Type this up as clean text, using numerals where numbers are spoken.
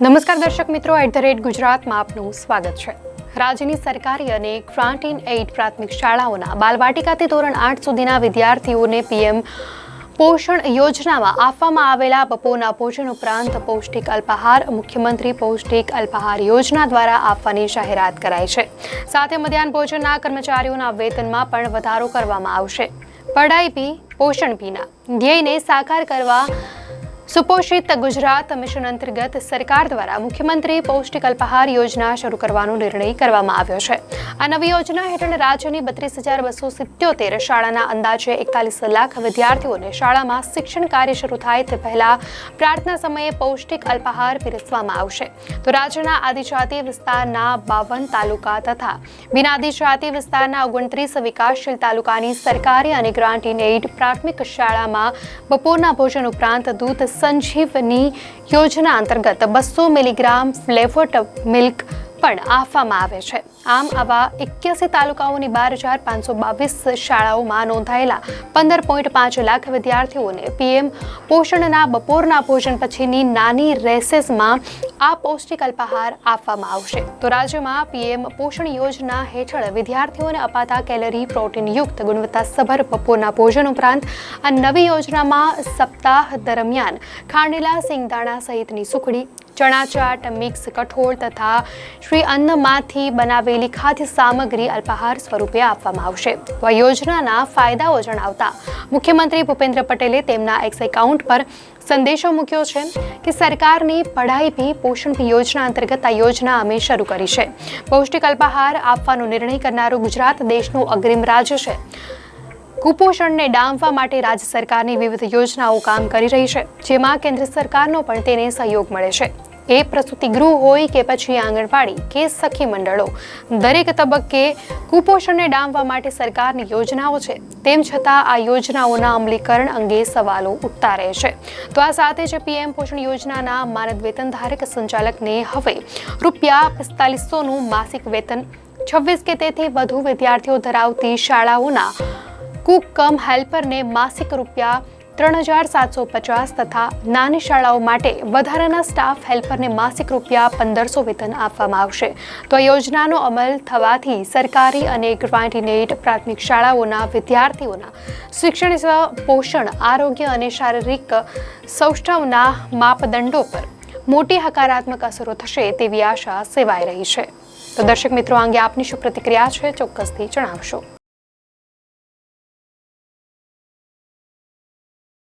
નમસ્કાર દર્શક મિત્રો, @ગુજરાતમાં આપનું સ્વાગત છે। રાજ્યની સરકારી અને ગ્રાન્ટ ઇન એઇડ પ્રાથમિક શાળાઓના બાલવાટિકાથી ધોરણ 8 સુધીના વિદ્યાર્થીઓને પીએમ પોષણ યોજનામાં આપવામાં આવેલા બપોરના ભોજન ઉપરાંત પૌષ્ટિક અલ્પાહાર મુખ્યમંત્રી પૌષ્ટિક અલ્પાહાર યોજના દ્વારા આપવાની જાહેરાત કરાઈ છે। સાથે મધ્યાહન ભોજનના કર્મચારીઓના વેતનમાં પણ વધારો કરવામાં આવશે। પઢાઈ પી પોષણ પીના ધ્યેયને સાકાર કરવા સુપોષિત ગુજરાત મિશન અંતર્ગત સરકાર દ્વારા મુખ્યમંત્રી પૌષ્ટિક અલ્પાહાર યોજના શરૂ કરવાનો નિર્ણય કરવામાં આવ્યો છે। આ નવી યોજના હેઠળ રાજ્યની 32,277 શાળાના અંદાજે 41 લાખ વિદ્યાર્થીઓને શાળામાં શિક્ષણ કાર્ય શરૂ થાય તે પહેલા પ્રાર્થના સમયે પૌષ્ટિક અલ્પાહાર પીરસવામાં આવશે। તો રાજ્યના આદિજાતિ વિસ્તારના 52 તાલુકા તથા બિનઆદિજાતિ વિસ્તારના 29 વિકાસશીલ તાલુકાની સરકારી અને ગ્રાન્ટ ઇન એઇડ પ્રાથમિક શાળામાં બપોરના ભોજન ઉપરાંત દૂધ સંજીવની યોજના અંતર્ગત 200 મિલીગ્રામ ફ્લેવર્ડ મિલ્ક પણ આપવામાં આવે છે। આમ આવા 81 તાલુકાઓની 12,522 શાળાઓમાં નોંધાયેલા 15.5 લાખ વિદ્યાર્થીઓને પીએમ પોષણના બપોરના ભોજન પછીની નાની રેસેસમાં આ પૌષ્ટિક અલ્પાહાર આપવામાં આવશે। તો રાજ્યમાં પીએમ પોષણ યોજના હેઠળ વિદ્યાર્થીઓને અપાતા કેલરી પ્રોટીનયુક્ત ગુણવત્તાસભર બપોરના ભોજન ઉપરાંત આ નવી યોજનામાં સપ્તાહ દરમિયાન ખાંડેલા સિંગદાણા સહિતની સુખડી, ચણા ચાટ, મિક્સ કઠોળ તથા શ્રી અન્નમાંથી બનાવેલી ખાદ્ય સામગ્રી અલ્પાહાર સ્વરૂપે આપવામાં આવશે। તો આ યોજનાના ફાયદાઓ જણાવતા મુખ્યમંત્રી ભૂપેન્દ્ર પટેલે તેમના એક્સ એકાઉન્ટ પર સંદેશો મૂક્યો છે કે સરકારની પઢાઈ પી પોષણ પી યોજના અંતર્ગત આ યોજના અમે શરૂ કરી છે। પૌષ્ટિક અલ્પાહાર આપવાનો નિર્ણય કરનારું ગુજરાત દેશનું અગ્રીમ રાજ્ય છે। કુપોષણને ડામવા માટે રાજ્ય સરકારની વિવિધ યોજનાઓ કામ કરી રહી છે, જેમાં કેન્દ્ર સરકારનો પણ તેને સહયોગ મળે છે। એ પ્રસૂતિ ગૃહ હોય કે પછી આંગણવાડી કે સખી મંડળો, દરેક તબક્કે કુપોષણને ડામવા માટે સરકારની યોજનાઓ છે। તેમ છતાં આ યોજનાઓના અમલીકરણ અંગે સવાલો ઉઠતા રહે છે। તો આ સાથે જ પીએમ પોષણ યોજનાના માનદ વેતન ધારક સંચાલકને હવે ₹4500નું માસિક વેતન, 26 કે તેથી વધુ વિદ્યાર્થીઓ ધરાવતી શાળાઓના કુક કમ હેલ્પરને માસિક ₹3,750 તથા નાની શાળાઓ માટે વધારાના સ્ટાફ હેલ્પરને માસિક ₹1,500 વેતન આપવામાં આવશે। તો આ યોજનાનો અમલ થવાથી સરકારી અને ગ્રાન્ટ ઇન એઇડ પ્રાથમિક શાળાઓના વિદ્યાર્થીઓના શિક્ષણ, પોષણ, આરોગ્ય અને શારીરિક સૌષ્ઠવના માપદંડો પર મોટી હકારાત્મક અસરો થશે તેવી આશા સેવાઈ રહી છે। તો દર્શક મિત્રો, અંગે આપની શું પ્રતિક્રિયા છે, ચોક્કસથી જણાવશો।